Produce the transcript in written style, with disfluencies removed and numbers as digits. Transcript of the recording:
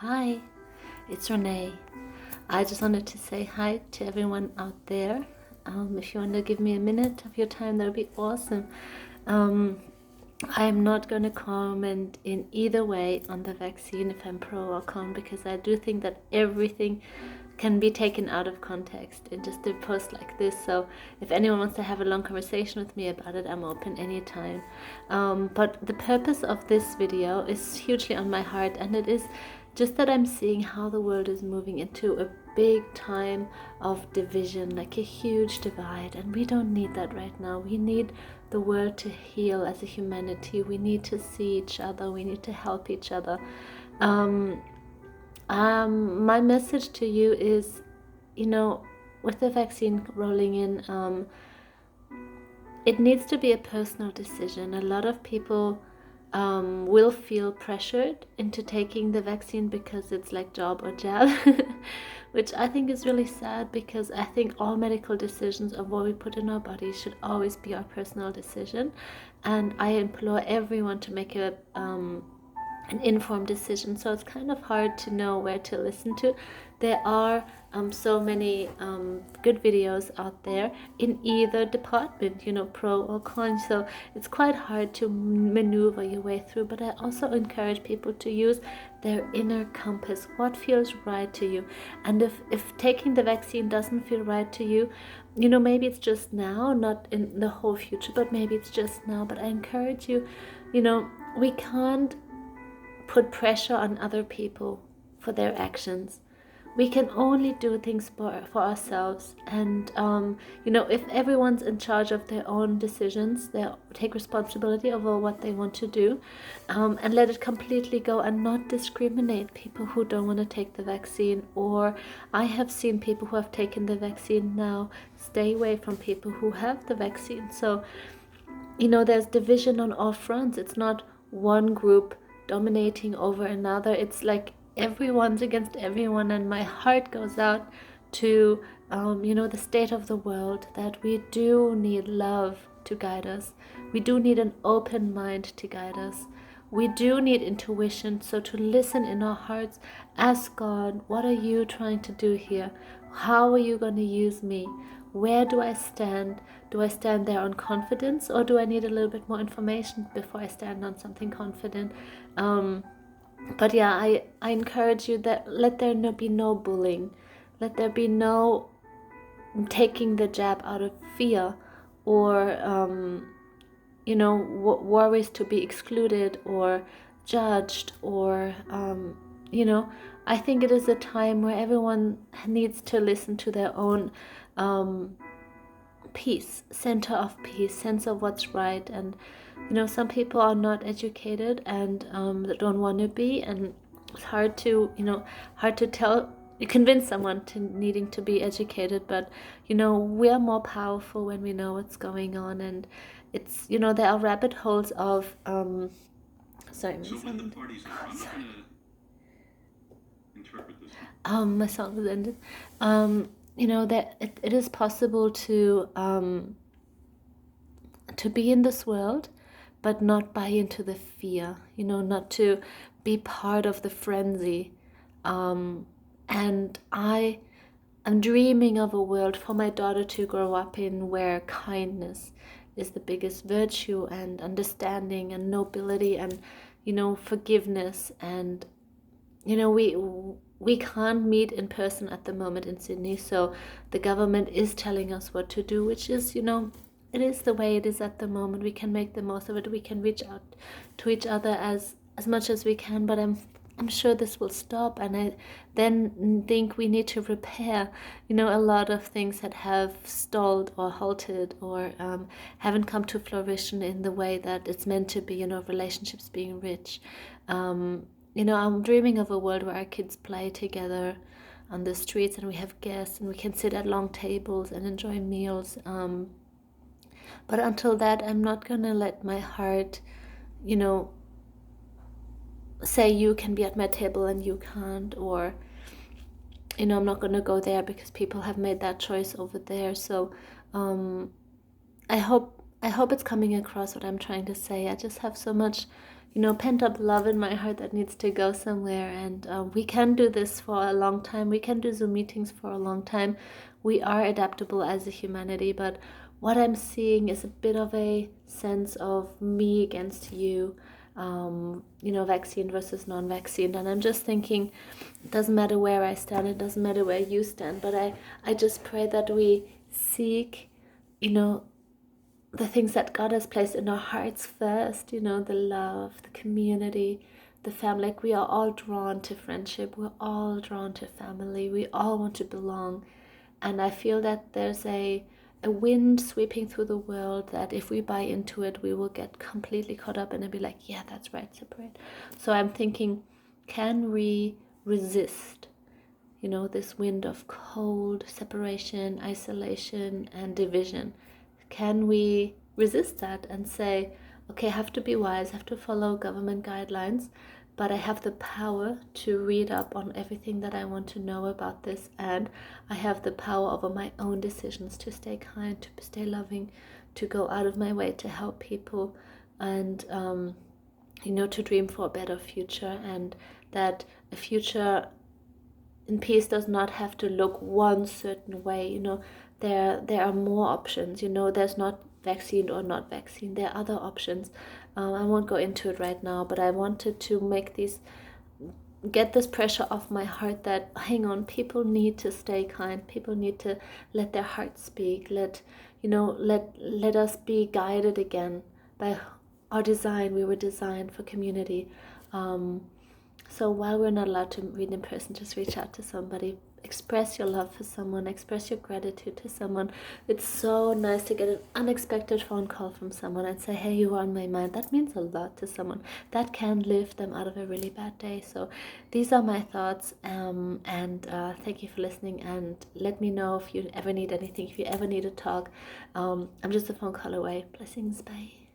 Hi, it's Renee. I just wanted to say hi to everyone out there. If you want to give me a minute of your time, that would be awesome. I'm not going to comment in either way on the vaccine if I'm pro or con, because I do think that everything can be taken out of context in just a post like this. So if anyone wants to have a long conversation with me about it, I'm open anytime. But the purpose of this video is hugely on my heart, and it is just that I'm seeing how the world is moving into a big time of division, like a huge divide, and we don't need that right now. We need the world to heal as a humanity. We need to see each other. We need to help each other. My message to you is, with the vaccine rolling in, it needs to be a personal decision. A lot of people will feel pressured into taking the vaccine because it's like jab or jab, which I think is really sad, because I think all medical decisions of what we put in our bodies should always be our personal decision. And I implore everyone to make an informed decision. So it's kind of hard to know where to listen to. There are so many good videos out there in either department, pro or con. So it's quite hard to maneuver your way through. But I also encourage people to use their inner compass. What feels right to you? And if taking the vaccine doesn't feel right to you, maybe it's just now, not in the whole future, but maybe it's just now. But I encourage you, we can't put pressure on other people for their actions. We can only do things for ourselves. And if everyone's in charge of their own decisions, they take responsibility over what they want to do, and let it completely go, and not discriminate people who don't want to take the vaccine. Or I have seen people who have taken the vaccine now stay away from people who have the vaccine. So there's division on all fronts. It's not one group dominating over another. It's like everyone's against everyone, and my heart goes out to the state of the world, that we do need love to guide us. We do need an open mind to guide us. We do need intuition, so to listen in our hearts, ask God, what are you trying to do here? How are you going to use me? Where do I stand? Do I stand there on confidence, or do I need a little bit more information before I stand on something confident? But yeah, I encourage you that let there be no bullying. Let there be no taking the jab out of fear, or worries to be excluded or judged, or I think it is a time where everyone needs to listen to their own peace, center of peace, sense of what's right. And some people are not educated, and they don't want to be, and it's hard to tell, you convince someone to needing to be educated. But we are more powerful when we know what's going on. And it's there are rabbit holes of sorry, So when the party's over, I'm not gonna interpret this one. my song was ended. That it is possible to be in this world, but not buy into the fear, not to be part of the frenzy. And I am dreaming of a world for my daughter to grow up in, where kindness is the biggest virtue, and understanding and nobility, and forgiveness. And we can't meet in person at the moment in Sydney, so the government is telling us what to do, which is it is the way it is at the moment. We can make the most of it. We can reach out to each other as much as we can, but I'm sure this will stop. And I then think we need to repair a lot of things that have stalled or halted, or haven't come to fruition in the way that it's meant to be, relationships being rich. I'm dreaming of a world where our kids play together on the streets, and we have guests, and we can sit at long tables and enjoy meals. But until that, I'm not gonna let my heart, say you can be at my table and you can't, or I'm not gonna go there because people have made that choice over there. So I hope it's coming across what I'm trying to say. I just have so much pent up love in my heart that needs to go somewhere. And we can do this for a long time. We can do Zoom meetings for a long time. We are adaptable as a humanity, but what I'm seeing is a bit of a sense of me against you, vaccine versus non-vaccine. And I'm just thinking, it doesn't matter where I stand, it doesn't matter where you stand, but I just pray that we seek, the things that God has placed in our hearts first, the love, the community, the family. Like, we are all drawn to friendship, we're all drawn to family, we all want to belong. And I feel that there's a wind sweeping through the world that if we buy into it, we will get completely caught up in and be like, yeah, that's right, separate. So I'm thinking, can we resist, this wind of cold, separation, isolation, and division? Can we resist that and say, okay, I have to be wise, I have to follow government guidelines, but I have the power to read up on everything that I want to know about this, and I have the power over my own decisions to stay kind, to stay loving, to go out of my way to help people, and to dream for a better future, and that a future in peace does not have to look one certain way. There are more options. There's not vaccine or not vaccine. There are other options. I won't go into it right now, but I wanted to get this pressure off my heart that, hang on, people need to stay kind. People need to let their heart speak. Let us be guided again by our design. We were designed for community. So while we're not allowed to read in person, just reach out to somebody. Express your love for someone. Express your gratitude to someone. It's so nice to get an unexpected phone call from someone and say, hey, you are on my mind. That means a lot to someone. That can lift them out of a really bad day. So these are my thoughts. And thank you for listening. And let me know if you ever need anything, if you ever need a talk. I'm just a phone call away. Blessings. Bye.